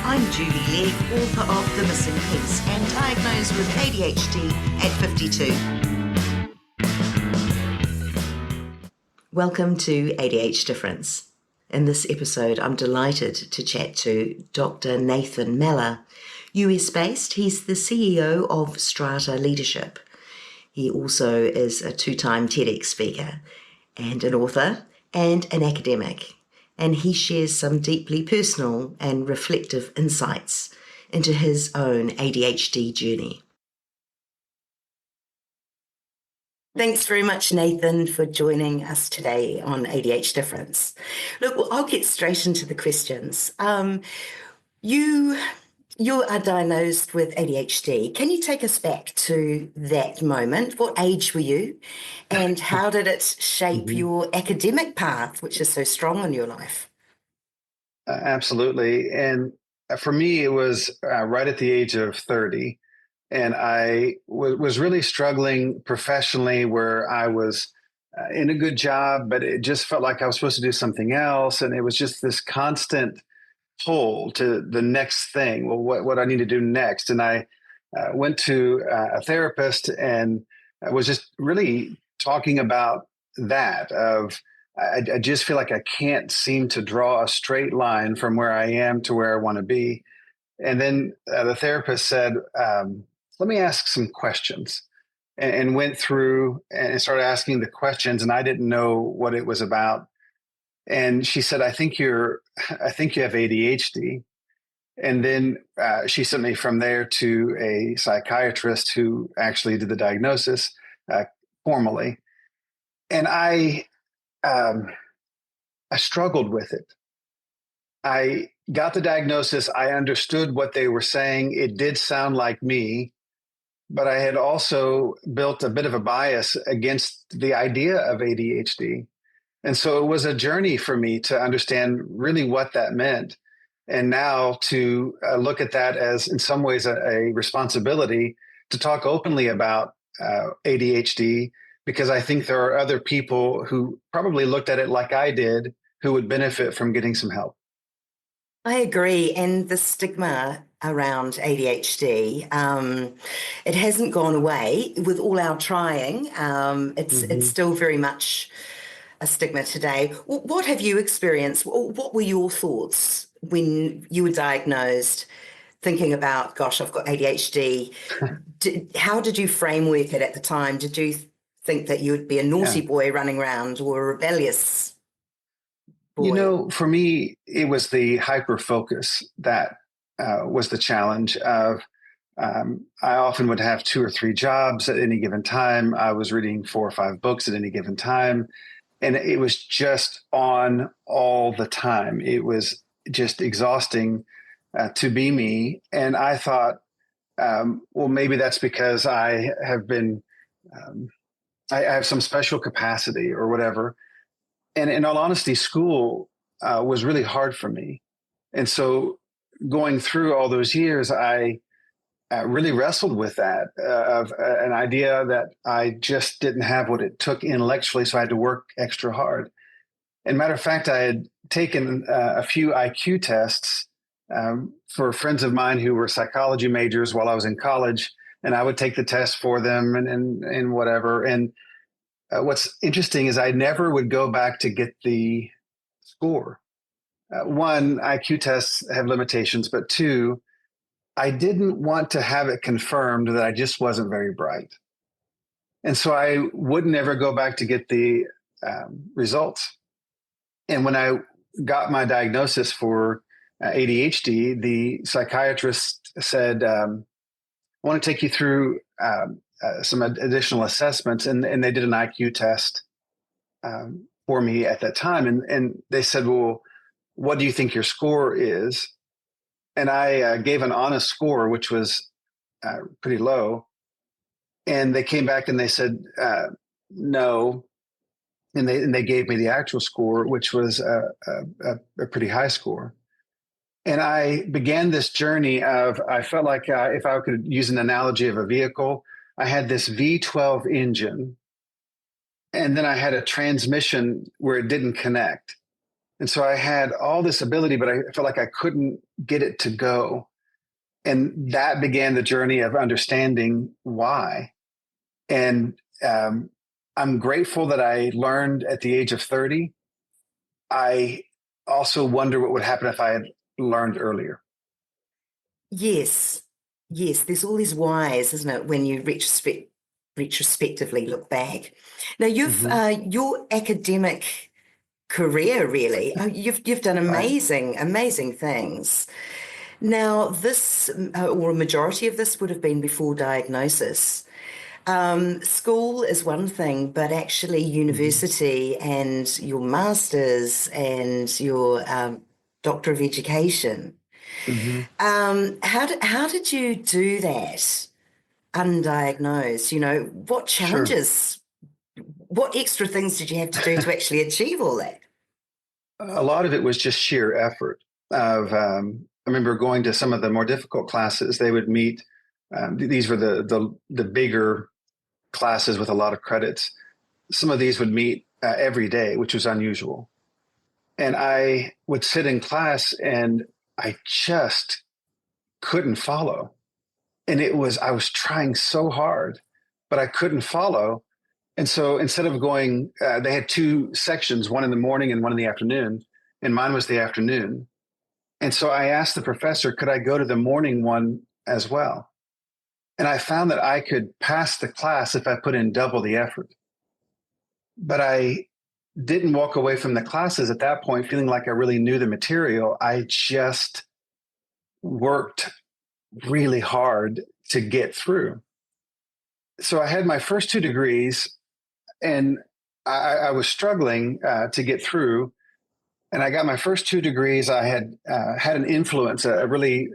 I'm Julie Legg, author of The Missing Piece and diagnosed with ADHD at 52. Welcome to ADHD Difference. In this episode, I'm delighted to chat to Dr. Nathan Mellor. US-based, he's the CEO of Strata Leadership. He also is a two-time TEDx speaker and an author and an academic. And he shares some deeply personal and reflective insights into his own ADHD journey. Thanks very much, Nathan, for joining us today on ADHD Difference. Look, well, I'll get straight into the questions. You are diagnosed with ADHD. Can you take us back to that moment? What age were you? And how did it shape your academic path, which is so strong in your life? Absolutely. And for me, it was right at the age of 30. And I was really struggling professionally, where I was in a good job, but it just felt like I was supposed to do something else. And it was just this constant pull to the next thing. Well, what I need to do next. And I went to a therapist and was just really talking about that of, I just feel like I can't seem to draw a straight line from where I am to where I want to be. And then the therapist said, let me ask some questions, and went through and started asking the questions. And I didn't know what it was about. And she said, I think you have ADHD. And then she sent me from there to a psychiatrist who actually did the diagnosis formally. And I struggled with it. I got the diagnosis. I understood what they were saying. It did sound like me, but I had also built a bit of a bias against the idea of ADHD. And so it was a journey for me to understand really what that meant. And now to look at that as, in some ways, a responsibility to talk openly about ADHD, because I think there are other people who probably looked at it like I did who would benefit from getting some help. I agree. And the stigma around ADHD, it hasn't gone away with all our trying. It's still very much a stigma today. What have you experienced? What were your thoughts when you were diagnosed, thinking about, gosh, I've got ADHD? How did you framework it at the time? Did you think that you would be a naughty boy running around or a rebellious boy? You know, for me, it was the hyperfocus that was the challenge of, I often would have 2 or 3 jobs at any given time. I was reading 4 or 5 books at any given time. And it was just on all the time. It was just exhausting to be me. And I thought, well, maybe that's because I have been, I have some special capacity or whatever. And in all honesty, school was really hard for me. And so going through all those years, I really wrestled with that of an idea that I just didn't have what it took intellectually, so I had to work extra hard. And matter of fact, I had taken a few IQ tests for friends of mine who were psychology majors while I was in college, and I would take the test for them and whatever. And what's interesting is I never would go back to get the score. One, IQ tests have limitations, but 2, I didn't want to have it confirmed that I just wasn't very bright. And so I would never go back to get the results. And when I got my diagnosis for ADHD, the psychiatrist said, I want to take you through some additional assessments. And they did an IQ test for me at that time. And they said, well, what do you think your score is? And I gave an honest score, which was pretty low. And they came back and they said, no. And they gave me the actual score, which was a pretty high score. And I began this journey of, I felt like if I could use an analogy of a vehicle, I had this V12 engine, and then I had a transmission where it didn't connect. And so I had all this ability, but I felt like I couldn't get it to go. And that began the journey of understanding why. And I'm grateful that I learned at the age of 30. I also wonder what would happen if I had learned earlier. Yes. Yes. There's all these whys, isn't it, when you retrospectively look back. Now, Mm-hmm. your academic career, really, you've done Right. amazing things. Now, this, or a majority of this would have been before diagnosis. School is one thing, but actually Mm-hmm. university and your master's and your Doctor of Education. Mm-hmm. How did you do that undiagnosed? You know, what Sure. challenges, what extra things did you have to do to actually achieve all that? A lot of it was just sheer effort. I remember going to some of the more difficult classes. They would meet. These were the bigger classes with a lot of credits. Some of these would meet every day, which was unusual. And I would sit in class and I just couldn't follow. And I was trying so hard, but I couldn't follow. And so instead of going, they had two sections, one in the morning and one in the afternoon, and mine was the afternoon. And so I asked the professor, could I go to the morning one as well? And I found that I could pass the class if I put in double the effort. But I didn't walk away from the classes at that point feeling like I really knew the material. I just worked really hard to get through. So I had my first two degrees, and I was struggling to get through. And I got my first two degrees. I had an influence, a really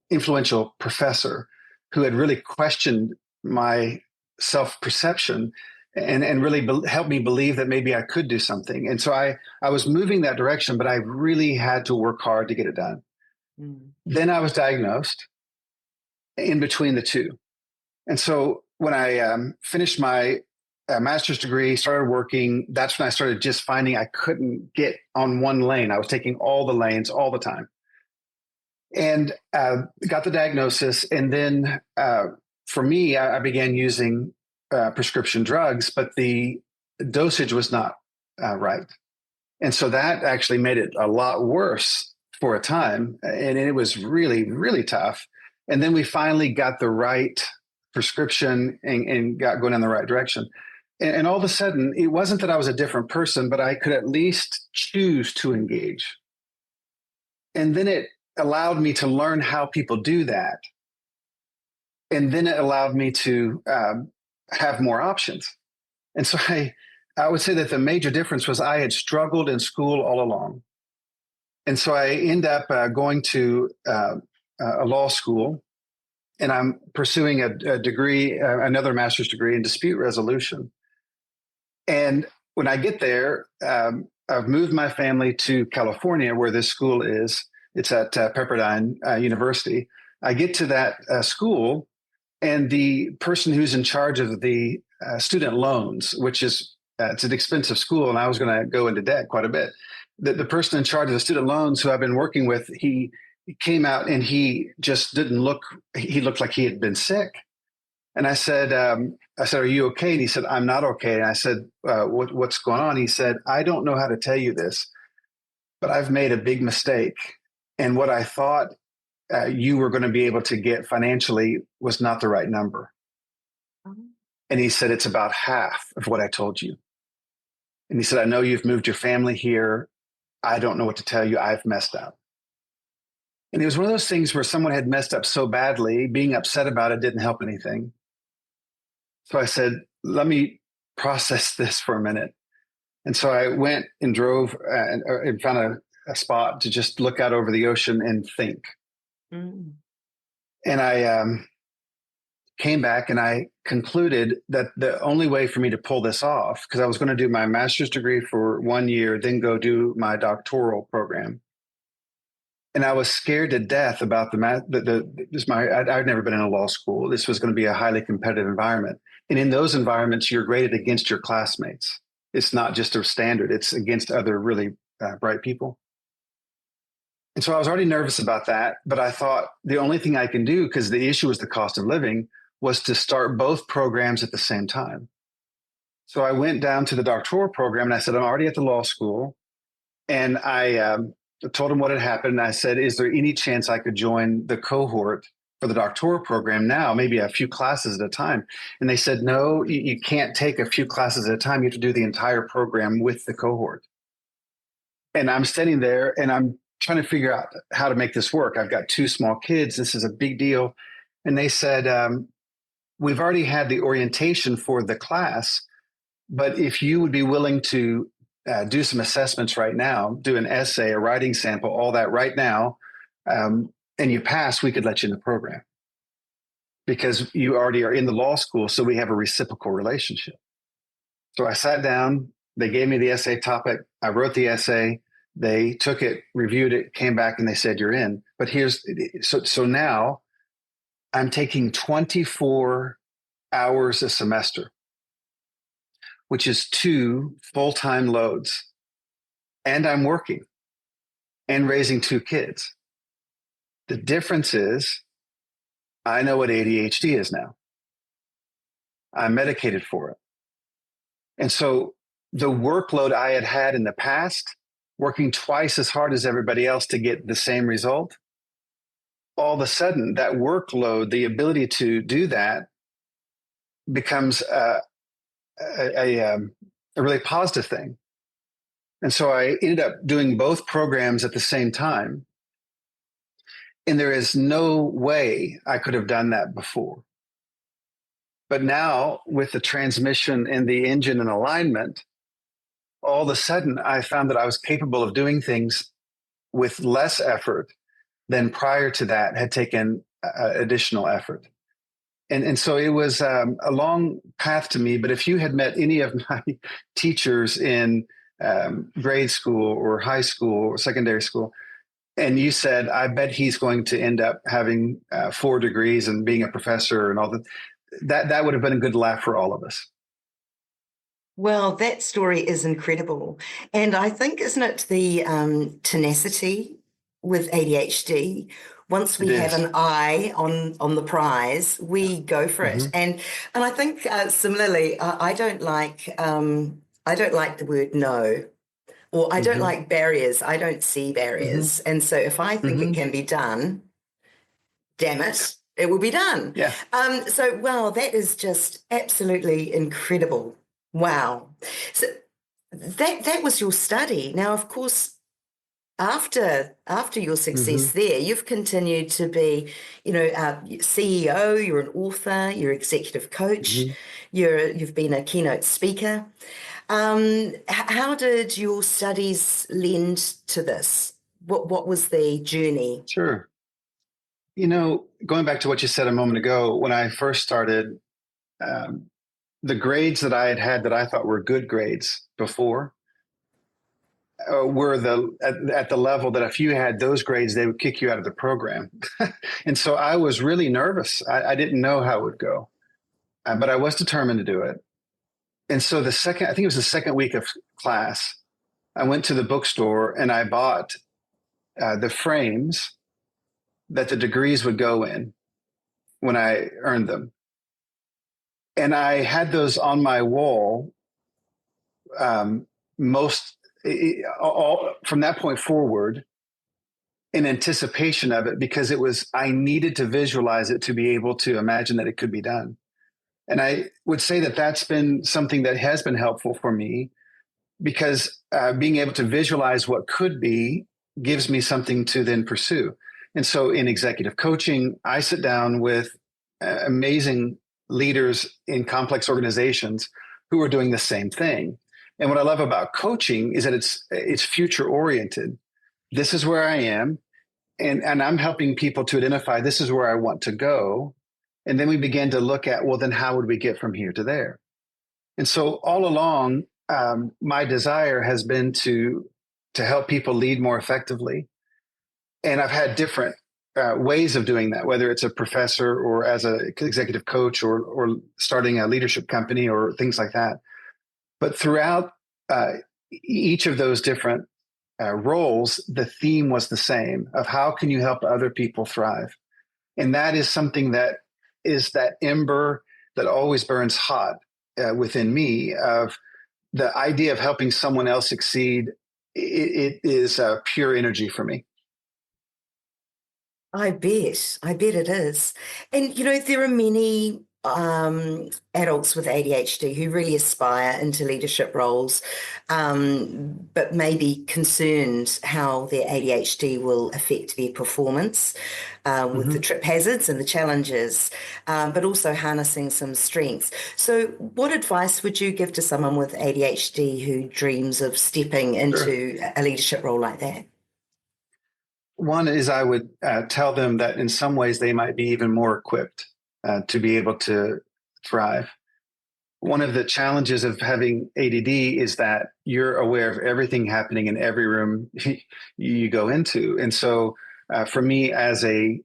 influential professor who had really questioned my self perception and really helped me believe that maybe I could do something. And so I was moving that direction, but I really had to work hard to get it done. Mm. Then I was diagnosed in between the two. And so when I finished my master's degree, started working, that's when I started just finding I couldn't get on one lane. I was taking all the lanes all the time. And got the diagnosis. And then for me, I began using prescription drugs, but the dosage was not right. And so that actually made it a lot worse for a time. And it was really, really tough. And then we finally got the right prescription and got going in the right direction. And all of a sudden, it wasn't that I was a different person, but I could at least choose to engage. And then it allowed me to learn how people do that. And then it allowed me to have more options. And so I would say that the major difference was I had struggled in school all along. And so I end up going to a law school, and I'm pursuing a degree, another master's degree in dispute resolution. And when I get there, I've moved my family to California, where this school is. It's at Pepperdine University. I get to that school, and the person who's in charge of the student loans, which is it's an expensive school, and I was going to go into debt quite a bit. The person in charge of the student loans, who I've been working with, he came out and he just didn't look. He looked like he had been sick. And I said, "Are you okay?" And he said, "I'm not okay." And I said, "What's going on?" He said, "I don't know how to tell you this, but I've made a big mistake. And what I thought you were going to be able to get financially was not the right number." Mhm. And he said, "It's about half of what I told you." And he said, "I know you've moved your family here. I don't know what to tell you. I've messed up." And it was one of those things where someone had messed up so badly, being upset about it didn't help anything. So I said, "Let me process this for a minute." And so I went and drove and found a spot to just look out over the ocean and think. Mm. And I came back and I concluded that the only way for me to pull this off, because I was going to do my master's degree for 1 year, then go do my doctoral program. And I was scared to death about I'd never been in a law school. This was going to be a highly competitive environment. And in those environments, you're graded against your classmates. It's not just a standard, it's against other really bright people. And so I was already nervous about that, but I thought the only thing I can do, because the issue was the cost of living, was to start both programs at the same time. So I went down to the doctoral program and I said, I'm already at the law school. And I told him what had happened. And I said, is there any chance I could join the cohort for the doctoral program now, maybe a few classes at a time? And they said, no, you can't take a few classes at a time. You have to do the entire program with the cohort. And I'm standing there and I'm trying to figure out how to make this work. I've got 2 small kids. This is a big deal. And they said, we've already had the orientation for the class, but if you would be willing to do some assessments right now, do an essay, a writing sample, all that right now, and you pass, we could let you in the program because you already are in the law school. So we have a reciprocal relationship. So I sat down, they gave me the essay topic. I wrote the essay. They took it, reviewed it, came back, and they said, you're in. But so now I'm taking 24 hours a semester, which is 2 full-time loads. And I'm working and raising 2 kids. The difference is I know what ADHD is now. I'm medicated for it. And so the workload I had had in the past, working twice as hard as everybody else to get the same result, all of a sudden that workload, the ability to do that becomes a really positive thing. And so I ended up doing both programs at the same time. And there is no way I could have done that before. But now with the transmission and the engine and alignment, all of a sudden I found that I was capable of doing things with less effort than prior to that had taken additional effort. And so it was a long path to me. But if you had met any of my teachers in grade school or high school or secondary school, and you said, I bet he's going to end up having 4 degrees and being a professor and all that would have been a good laugh for all of us. Well, that story is incredible. And I think, isn't it the tenacity with ADHD? Once we have an eye on the prize, we go for it. And I think similarly, I don't like the word no, or I don't like barriers. I don't see barriers. And so if I think it can be done, damn it, it will be done. Yeah. So, wow, that is just absolutely incredible. Wow. So that was your study. Now, of course, after your success there, you've continued to be, CEO, you're an author, you're executive coach, you've been a keynote speaker. How did your studies lend to this? What was the journey? Sure. Going back to what you said a moment ago, when I first started, the grades that I had that I thought were good grades before were at the level that if you had those grades, they would kick you out of the program. And so I was really nervous. I didn't know how it would go, but I was determined to do it. And so I think it was the second week of class, I went to the bookstore and I bought the frames that the degrees would go in when I earned them. And I had those on my wall from that point forward in anticipation of it, because I needed to visualize it to be able to imagine that it could be done. And I would say that that's been something that has been helpful for me, because being able to visualize what could be gives me something to then pursue. And so in executive coaching, I sit down with amazing leaders in complex organizations who are doing the same thing. And what I love about coaching is that it's future oriented. This is where I am, and I'm helping people to identify this is where I want to go. And then we begin to look at, well, then how would we get from here to there? And so all along, my desire has been to help people lead more effectively. And I've had different ways of doing that, whether it's a professor or as an executive coach or starting a leadership company or things like that. But throughout each of those different roles, the theme was the same of how can you help other people thrive? And that is something that is that ember that always burns hot within me of the idea of helping someone else succeed. It is pure energy for me. I bet it is. And, you know, there are many adults with ADHD who really aspire into leadership roles, but may be concerned how their ADHD will affect their performance with the trip hazards and the challenges, but also harnessing some strengths. So what advice would you give to someone with ADHD who dreams of stepping into a leadership role like that? One is I would tell them that in some ways they might be even more equipped to be able to thrive. One of the challenges of having ADD is that you're aware of everything happening in every room you go into. And so for me as a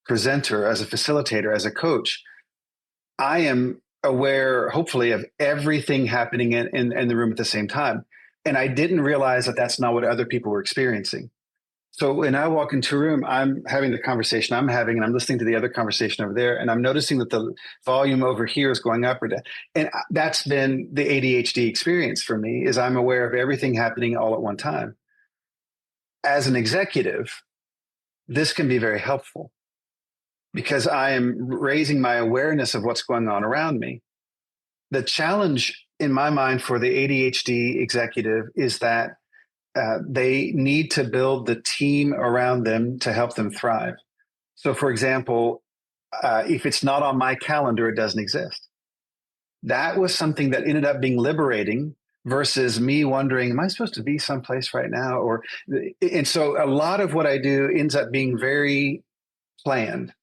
presenter, as a facilitator, as a coach, I am aware, hopefully, of everything happening in the room at the same time. And I didn't realize that that's not what other people were experiencing. So when I walk into a room, I'm having the conversation I'm having, and I'm listening to the other conversation over there, and I'm noticing that the volume over here is going up or down. And that's been the ADHD experience for me, is I'm aware of everything happening all at one time. As an executive, this can be very helpful because I am raising my awareness of what's going on around me. The challenge in my mind for the ADHD executive is that they need to build the team around them to help them thrive. So, for example, if it's not on my calendar, it doesn't exist. That was something that ended up being liberating versus me wondering, am I supposed to be someplace right now? And so a lot of what I do ends up being very planned.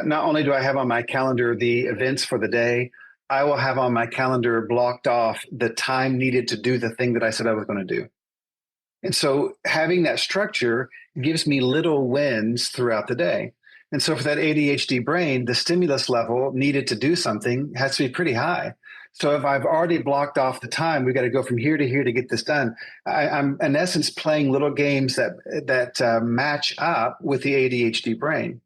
Not only do I have on my calendar the events for the day, I will have on my calendar blocked off the time needed to do the thing that I said I was going to do. And so having that structure gives me little wins throughout the day. And so for that ADHD brain, the stimulus level needed to do something has to be pretty high. So if I've already blocked off the time, we've got to go from here to here to get this done. I'm in essence playing little games that match up with the ADHD brain.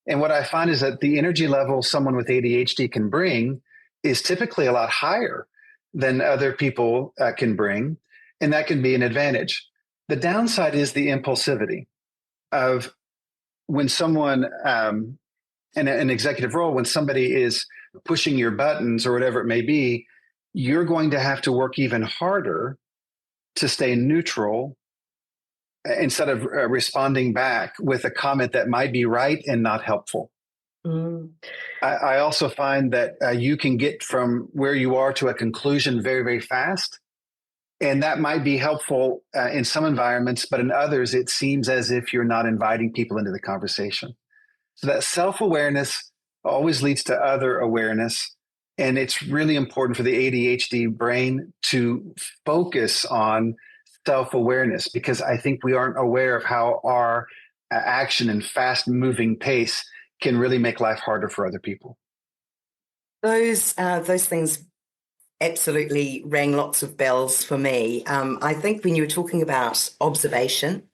And what I find is that the energy level someone with ADHD can bring is typically a lot higher than other people can bring. And that can be an advantage. The downside is the impulsivity of when someone, in an executive role, when somebody is pushing your buttons or whatever it may be, you're going to have to work even harder to stay neutral instead of responding back with a comment that might be right and not helpful. I also find that you can get from where you are to a conclusion very, very fast. And that might be helpful in some environments, but in others, it seems as if you're not inviting people into the conversation. So that self-awareness always leads to other awareness. And it's really important for the ADHD brain to focus on self-awareness, because I think we aren't aware of how our action and fast-moving pace can really make life harder for other people. Those things absolutely rang lots of bells for me. I think when you were talking about observation,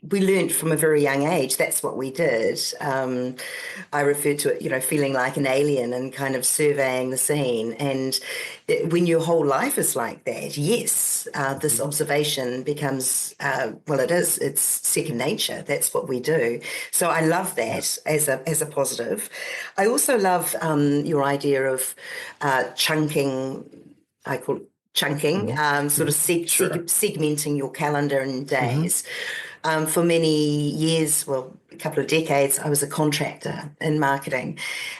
we learned from a very young age, that's what we did. I referred to it, you know, feeling like an alien and kind of surveying the scene. And when your whole life is like that, yes, this observation becomes, it's second nature. That's what we do. So I love that as a positive. I also love your idea of chunking, I call it chunking, sort of segmenting your calendar in days. For many years, a couple of decades, I was a contractor in marketing,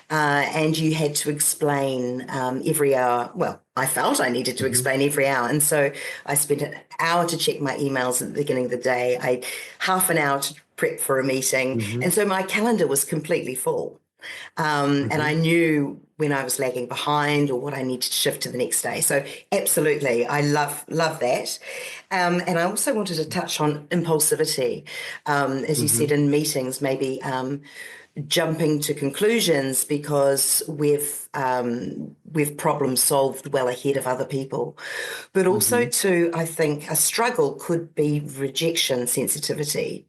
and you had to explain every hour. Well, I felt I needed to explain every hour. And so I spent an hour to check my emails at the beginning of the day, half an hour to prep for a meeting. And so my calendar was completely full. And I knew when I was lagging behind or what I needed to shift to the next day. So absolutely, I love that. And I also wanted to touch on impulsivity, as you said in meetings, maybe jumping to conclusions because we've problem solved well ahead of other people. But also too, I think a struggle could be rejection sensitivity.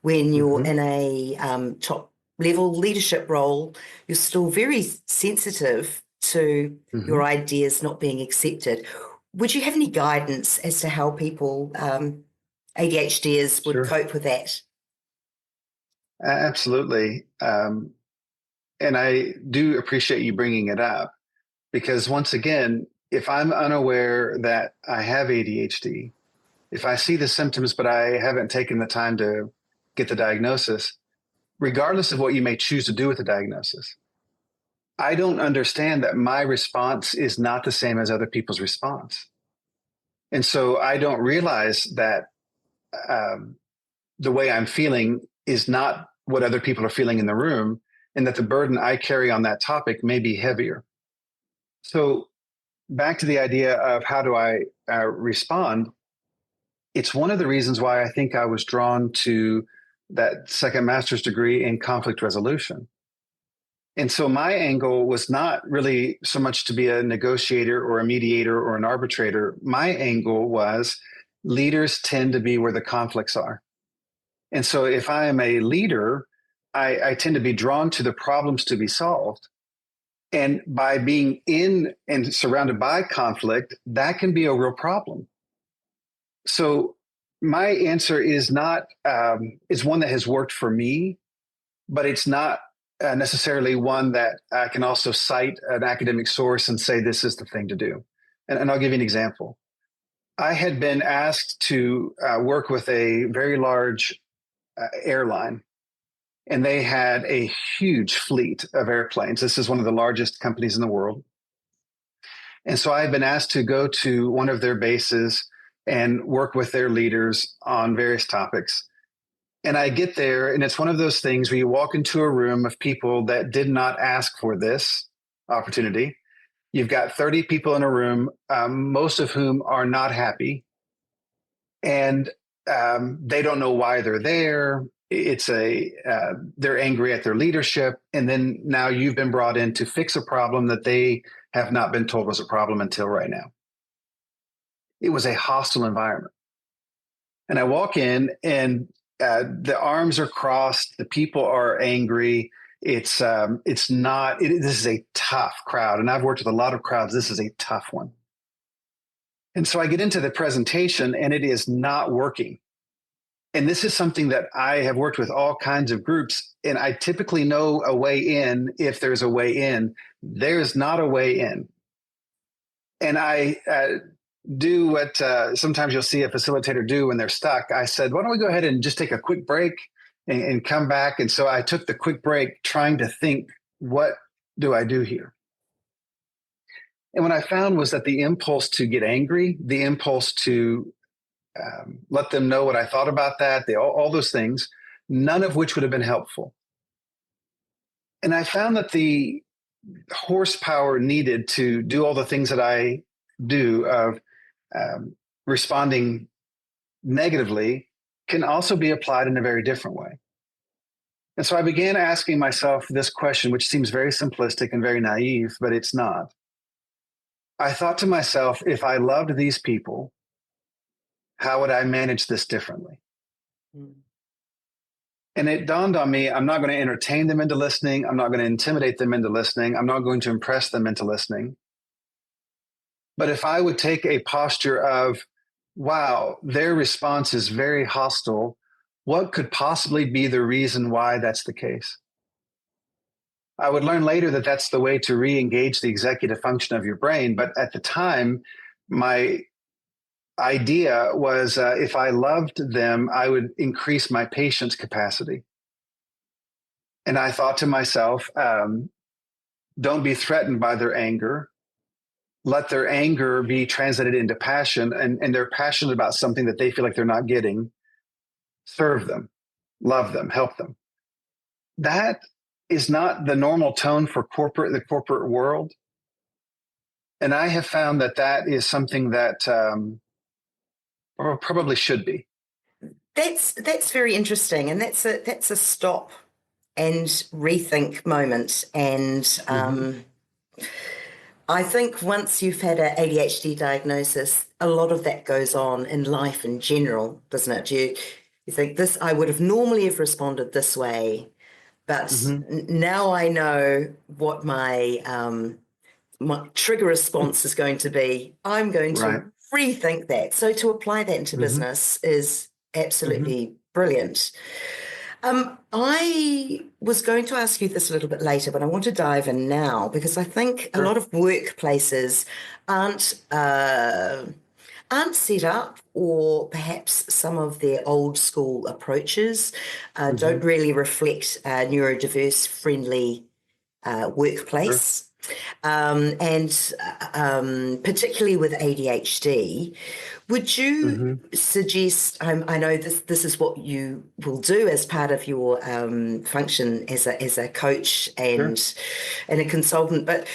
When you're in a top level leadership role, you're still very sensitive to your ideas not being accepted. Would you have any guidance as to how people, ADHDers, would cope with that? Absolutely. And I do appreciate you bringing it up, because once again, if I'm unaware that I have ADHD, if I see the symptoms, but I haven't taken the time to get the diagnosis, regardless of what you may choose to do with the diagnosis, I don't understand that my response is not the same as other people's response. And so I don't realize that the way I'm feeling is not what other people are feeling in the room, and that the burden I carry on that topic may be heavier. So back to the idea of how do I respond, it's one of the reasons why I think I was drawn to that second master's degree in conflict resolution. And so my angle was not really so much to be a negotiator or a mediator or an arbitrator. My angle was leaders tend to be where the conflicts are. And so if I am a leader, I tend to be drawn to the problems to be solved. And by being in and surrounded by conflict, that can be a real problem. So my answer is not, is one that has worked for me, but it's not necessarily one that I can also cite an academic source and say, this is the thing to do. And I'll give you an example. I had been asked to work with a very large airline, and they had a huge fleet of airplanes. This is one of the largest companies in the world. And so I've been asked to go to one of their bases and work with their leaders on various topics. And I get there, and it's one of those things where you walk into a room of people that did not ask for this opportunity. You've got 30 people in a room, most of whom are not happy. And they don't know why they're there. They're angry at their leadership. And then now you've been brought in to fix a problem that they have not been told was a problem until right now. It was a hostile environment. And I walk in, and the arms are crossed. The people are angry. This is a tough crowd. And I've worked with a lot of crowds. This is a tough one. And so I get into the presentation, and it is not working. And this is something that I have worked with all kinds of groups, and I typically know a way in if there's a way in. There's not a way in. And I do what sometimes you'll see a facilitator do when they're stuck. I said, why don't we go ahead and just take a quick break and come back? And so I took the quick break trying to think, what do I do here? And what I found was that the impulse to get angry, the impulse to let them know what I thought about that, all those things, none of which would have been helpful. And I found that the horsepower needed to do all the things that I do of responding negatively can also be applied in a very different way. And so I began asking myself this question, which seems very simplistic and very naive, but it's not. I thought to myself, if I loved these people, how would I manage this differently? And it dawned on me, I'm not going to entertain them into listening. I'm not going to intimidate them into listening. I'm not going to impress them into listening. But if I would take a posture of, wow, their response is very hostile, what could possibly be the reason why that's the case? I would learn later that that's the way to re-engage the executive function of your brain. But at the time, my idea was if I loved them, I would increase my patience capacity. And I thought to myself, don't be threatened by their anger. Let their anger be translated into passion, and they're passionate about something that they feel like they're not getting. Serve them, love them, help them. That is not the normal tone for the corporate world. And I have found that that is something that probably should be. That's very interesting, and that's a stop and rethink moment. And I think once you've had an ADHD diagnosis, a lot of that goes on in life in general, doesn't it? You think this, I would have normally have responded this way, but now I know what my trigger response is going to be. I'm going Right. to rethink that. So to apply that into business is absolutely brilliant. I was going to ask you this a little bit later, but I want to dive in now because I think a lot of workplaces aren't set up, or perhaps some of their old school approaches don't really reflect a neurodiverse friendly workplace. And particularly with ADHD, would you suggest, I know this is what you will do as part of your function as a coach and a consultant, but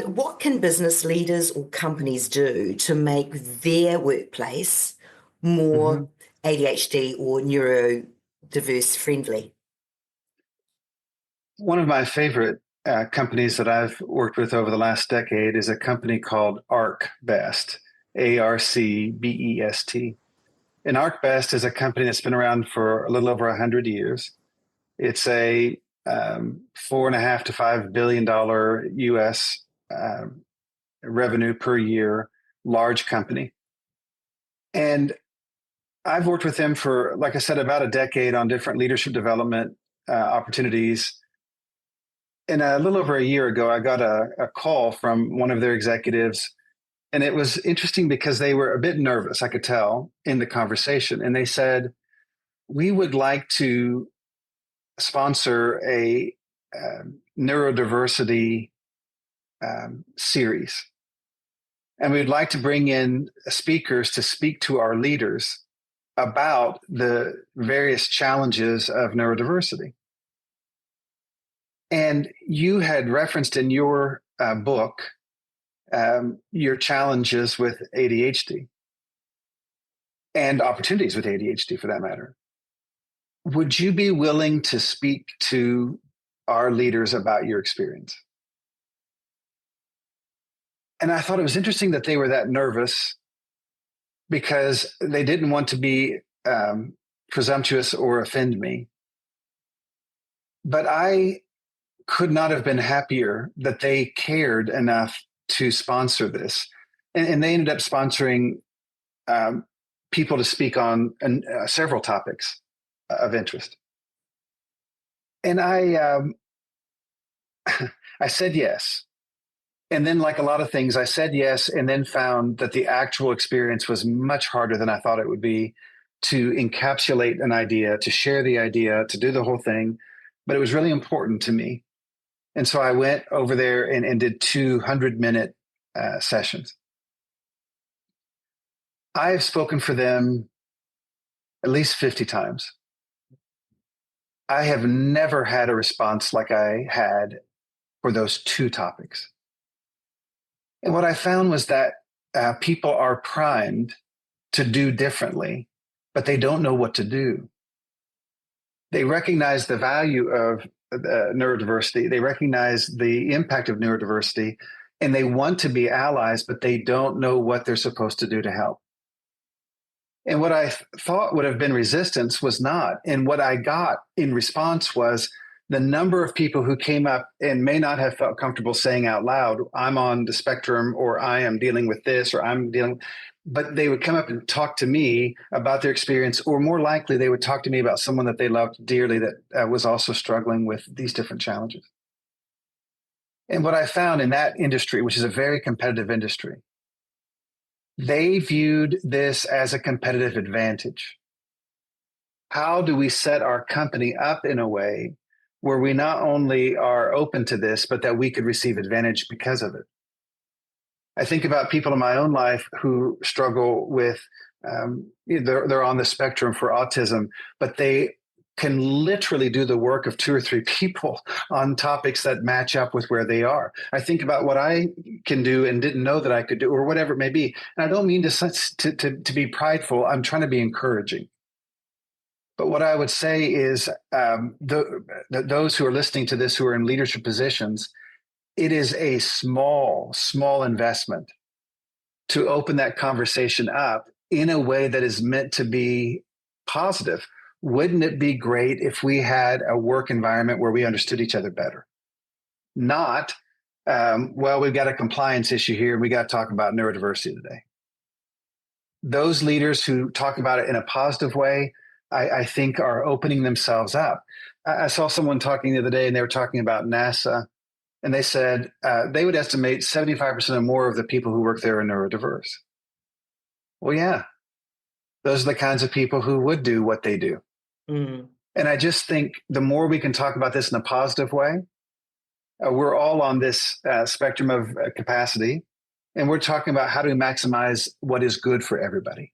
what can business leaders or companies do to make their workplace more ADHD or neurodiverse friendly? One of my favorite companies that I've worked with over the last decade is a company called ArcBest, ARCBEST. And ArcBest is a company that's been around for a little over 100 years. It's a $4.5 to $5 billion U.S. Revenue per year, large company. And I've worked with them for, like I said, about a decade on different leadership development opportunities. And a little over a year ago, I got a call from one of their executives. And it was interesting because they were a bit nervous, I could tell, in the conversation. And they said, we would like to sponsor a neurodiversity series. And we'd like to bring in speakers to speak to our leaders about the various challenges of neurodiversity. And you had referenced in your book your challenges with ADHD and opportunities with ADHD for that matter. Would you be willing to speak to our leaders about your experience? And I thought it was interesting that they were that nervous because they didn't want to be presumptuous or offend me. But I could not have been happier that they cared enough to sponsor this. And they ended up sponsoring people to speak on several topics of interest. And I said yes. And then, like a lot of things, I said yes, and then found that the actual experience was much harder than I thought it would be to encapsulate an idea, to share the idea, to do the whole thing. But it was really important to me. And so I went over there and did 200-minute sessions. I've spoken for them at least 50 times. I have never had a response like I had for those two topics. And what I found was that people are primed to do differently, but they don't know what to do. They recognize the value of neurodiversity. They recognize the impact of neurodiversity, and they want to be allies, but they don't know what they're supposed to do to help. And what I thought would have been resistance was not. And what I got in response was the number of people who came up and may not have felt comfortable saying out loud, I'm on the spectrum, or I am dealing with this, or I'm dealing, but they would come up and talk to me about their experience, or more likely they would talk to me about someone that they loved dearly that was also struggling with these different challenges. And what I found in that industry, which is a very competitive industry, they viewed this as a competitive advantage. How do we set our company up in a way where we not only are open to this, but that we could receive advantage because of it? I think about people in my own life who struggle with, they're on the spectrum for autism, but they can literally do the work of 2 or 3 people on topics that match up with where they are. I think about what I can do and didn't know that I could do, or whatever it may be. And I don't mean to be prideful. I'm trying to be encouraging. But what I would say is those who are listening to this, who are in leadership positions, it is a small investment to open that conversation up in a way that is meant to be positive. Wouldn't it be great if we had a work environment where we understood each other better? Not, well, we've got a compliance issue here and we got to talk about neurodiversity today. Those leaders who talk about it in a positive way, I think are opening themselves up. I saw someone talking the other day and they were talking about NASA, and they said they would estimate 75% or more of the people who work there are neurodiverse. Well, yeah, those are the kinds of people who would do what they do. Mm. And I just think the more we can talk about this in a positive way, we're all on this spectrum of capacity, and we're talking about how do we maximize what is good for everybody.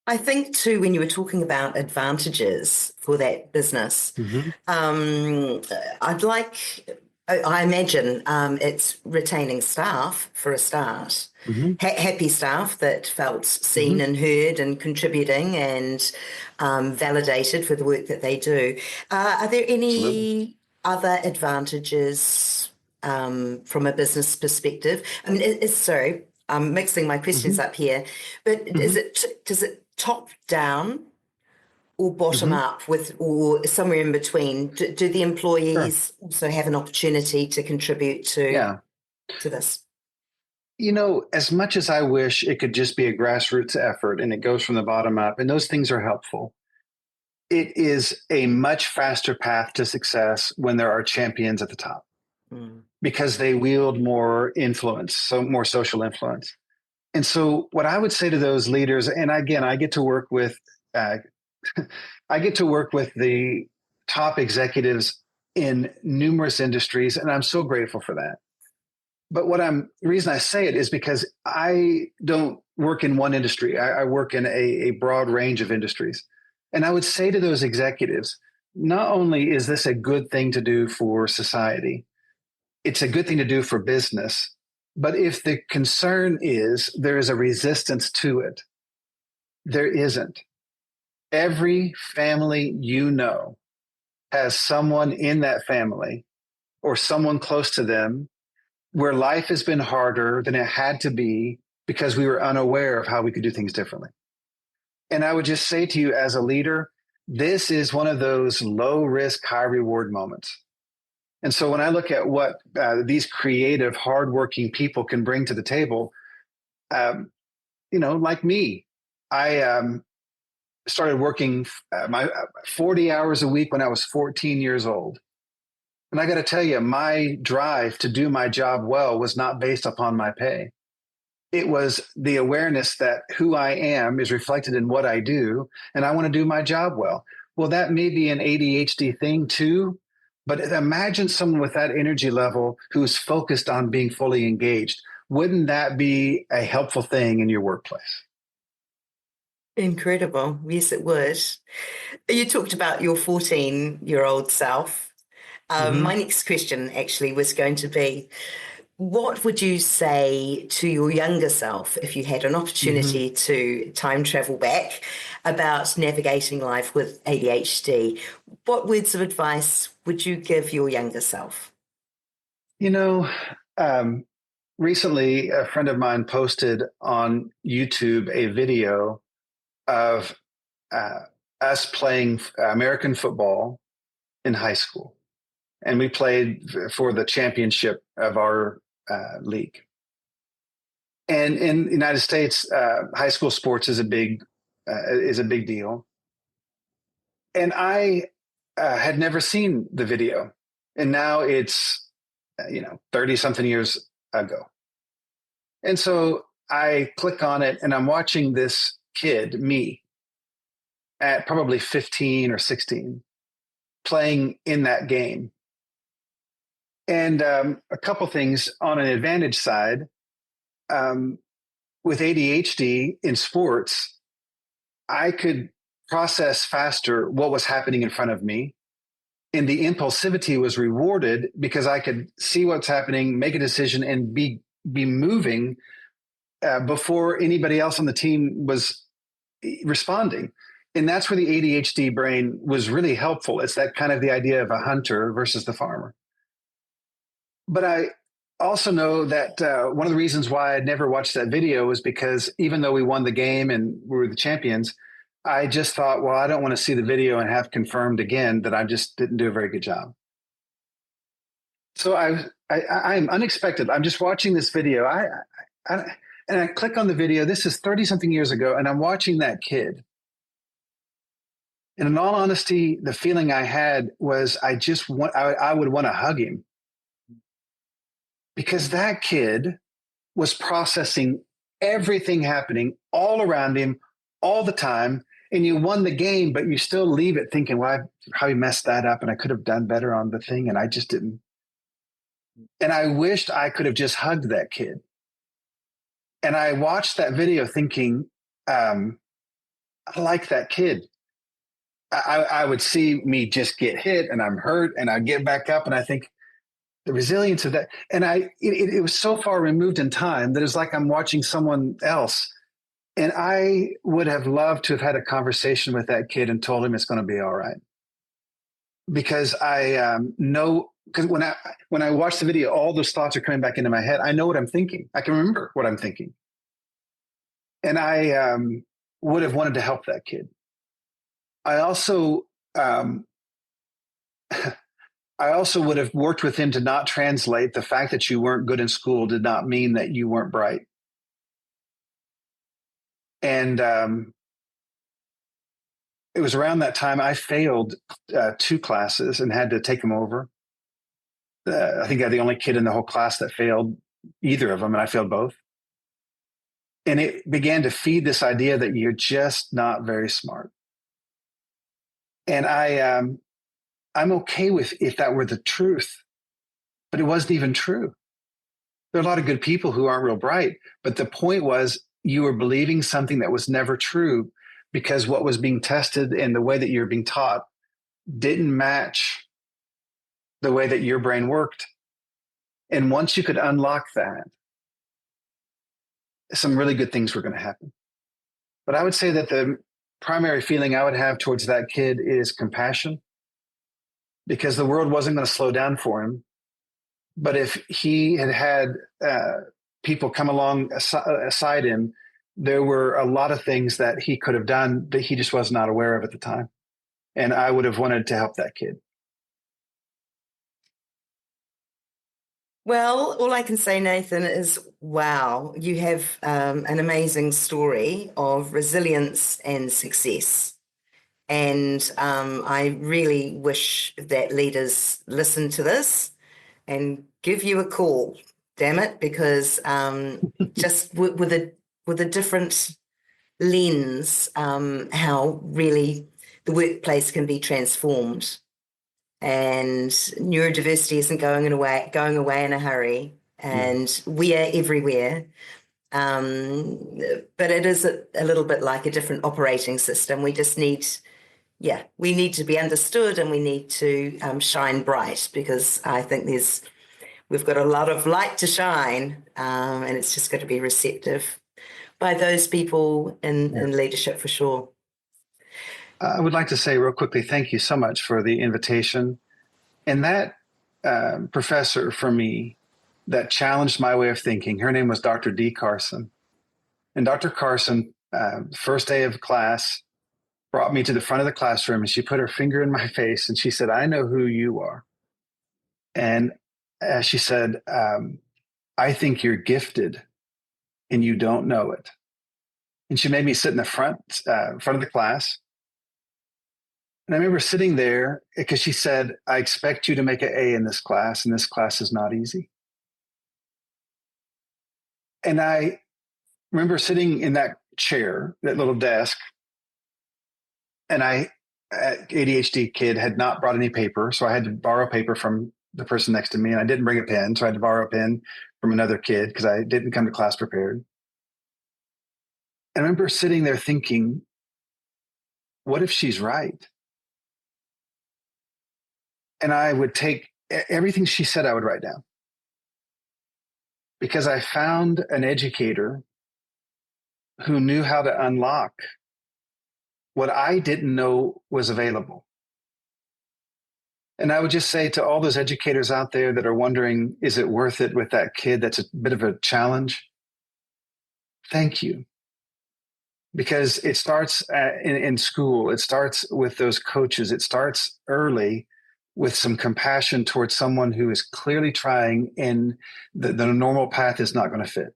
I think too, when you were talking about advantages for that business, I imagine it's retaining staff for a start, happy staff that felt seen and heard and contributing and validated for the work that they do. Are there any other advantages from a business perspective? I mean, sorry, I'm mixing my questions up here, but does it top down or bottom up or somewhere in between? Do the employees also have an opportunity to contribute to this? You know, as much as I wish it could just be a grassroots effort and it goes from the bottom up, and those things are helpful, it is a much faster path to success when there are champions at the top because they wield more influence, so more social influence. And so what I would say to those leaders, and again, I get to work with the top executives in numerous industries, and I'm so grateful for that. But the reason I say it is because I don't work in one industry. I work in a broad range of industries. And I would say to those executives, not only is this a good thing to do for society, it's a good thing to do for business. But if the concern is there is a resistance to it, there isn't. Every family you know has someone in that family or someone close to them where life has been harder than it had to be because we were unaware of how we could do things differently. And I would just say to you as a leader, this is one of those low risk, high reward moments. And so when I look at what these creative, hardworking people can bring to the table, like me, I started working my 40 hours a week when I was 14 years old. And I got to tell you, my drive to do my job well was not based upon my pay. It was the awareness that who I am is reflected in what I do, and I want to do my job well. Well, that may be an ADHD thing too, but imagine someone with that energy level who's focused on being fully engaged. Wouldn't that be a helpful thing in your workplace? Incredible. Yes, it would. You talked about your 14-year-old self. My next question actually was going to be, what would you say to your younger self if you had an opportunity to time travel back about navigating life with ADHD? What words of advice would you give your younger self? Recently, a friend of mine posted on YouTube a video of us playing American football in high school. And we played for the championship of our league. And in the United States, high school sports is a big deal. And I had never seen the video, and now it's 30 something years ago. And so I click on it, and I'm watching this kid, me, at probably 15 or 16, playing in that game. And a couple things on an advantage side, with ADHD in sports, I could process faster what was happening in front of me. And the impulsivity was rewarded because I could see what's happening, make a decision, and be moving before anybody else on the team was responding. And that's where the ADHD brain was really helpful. It's that kind of the idea of a hunter versus the farmer. But I also know that one of the reasons why I'd never watched that video was because even though we won the game and we were the champions, I just thought, well, I don't want to see the video and have confirmed again that I just didn't do a very good job. So I'm unexpected. I'm just watching this video. And I click on the video. This is 30 something years ago, and I'm watching that kid. And in all honesty, the feeling I had was I would want to hug him, because that kid was processing everything happening all around him all the time. And you won the game, but you still leave it thinking, well, how he messed that up, and I could have done better on the thing, and I just didn't. And I wished I could have just hugged that kid. And I watched that video thinking, I like that kid. I would see me just get hit and I'm hurt, and I get back up, and I think the resilience of that. And it was so far removed in time that it's like I'm watching someone else. And I would have loved to have had a conversation with that kid and told him it's going to be all right. Because I know, because when I watch the video, all those thoughts are coming back into my head. I know what I'm thinking. I can remember what I'm thinking. And I would have wanted to help that kid. I also would have worked with him to not translate the fact that you weren't good in school did not mean that you weren't bright. And it was around that time I failed 2 classes and had to take them over. I think I'm the only kid in the whole class that failed either of them, and I failed both. And it began to feed this idea that you're just not very smart. And I'm okay with if that were the truth, but it wasn't even true. There are a lot of good people who aren't real bright, but the point was you were believing something that was never true, because what was being tested and the way that you're being taught didn't match the way that your brain worked. And once you could unlock that, some really good things were going to happen. But I would say that the primary feeling I would have towards that kid is compassion, because the world wasn't going to slow down for him. But if he had people come along aside him, there were a lot of things that he could have done that he just was not aware of at the time. And I would have wanted to help that kid. Well, all I can say, Nathan, is wow, you have an amazing story of resilience and success. And I really wish that leaders listen to this and give you a call, damn it, because just with a different lens, how really the workplace can be transformed. And neurodiversity isn't going away in a hurry, and we are everywhere. But it is a little bit like a different operating system. We just need, we need to be understood, and we need to shine bright, because I think we've got a lot of light to shine, and it's just got to be receptive by those people in leadership for sure. I would like to say real quickly, thank you so much for the invitation. And that professor for me that challenged my way of thinking, her name was Dr. D. Carson. And Dr. Carson, first day of class, brought me to the front of the classroom, and she put her finger in my face and she said, I know who you are. And she said, I think you're gifted and you don't know it. And she made me sit in the front of the class. And I remember sitting there because she said, I expect you to make an A in this class, and this class is not easy. And I remember sitting in that chair, that little desk, and ADHD kid, had not brought any paper. So I had to borrow paper from the person next to me, and I didn't bring a pen. So I had to borrow a pen from another kid because I didn't come to class prepared. I remember sitting there thinking, what if she's right? And I would take everything she said, I would write down. Because I found an educator who knew how to unlock what I didn't know was available. And I would just say to all those educators out there that are wondering, is it worth it with that kid that's a bit of a challenge? Thank you. Because it starts in school. It starts with those coaches. It starts early with some compassion towards someone who is clearly trying and the normal path is not going to fit.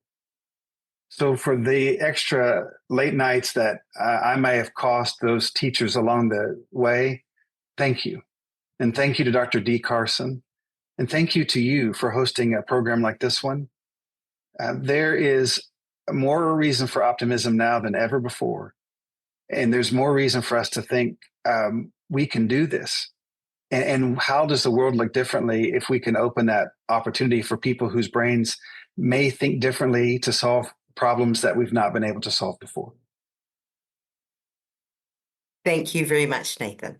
So for the extra late nights that I may have cost those teachers along the way, thank you. And thank you to Dr. D. Carson. And thank you to you for hosting a program like this one. There is more reason for optimism now than ever before. And there's more reason for us to think we can do this. And how does the world look differently if we can open that opportunity for people whose brains may think differently to solve problems that we've not been able to solve before? Thank you very much, Nathan.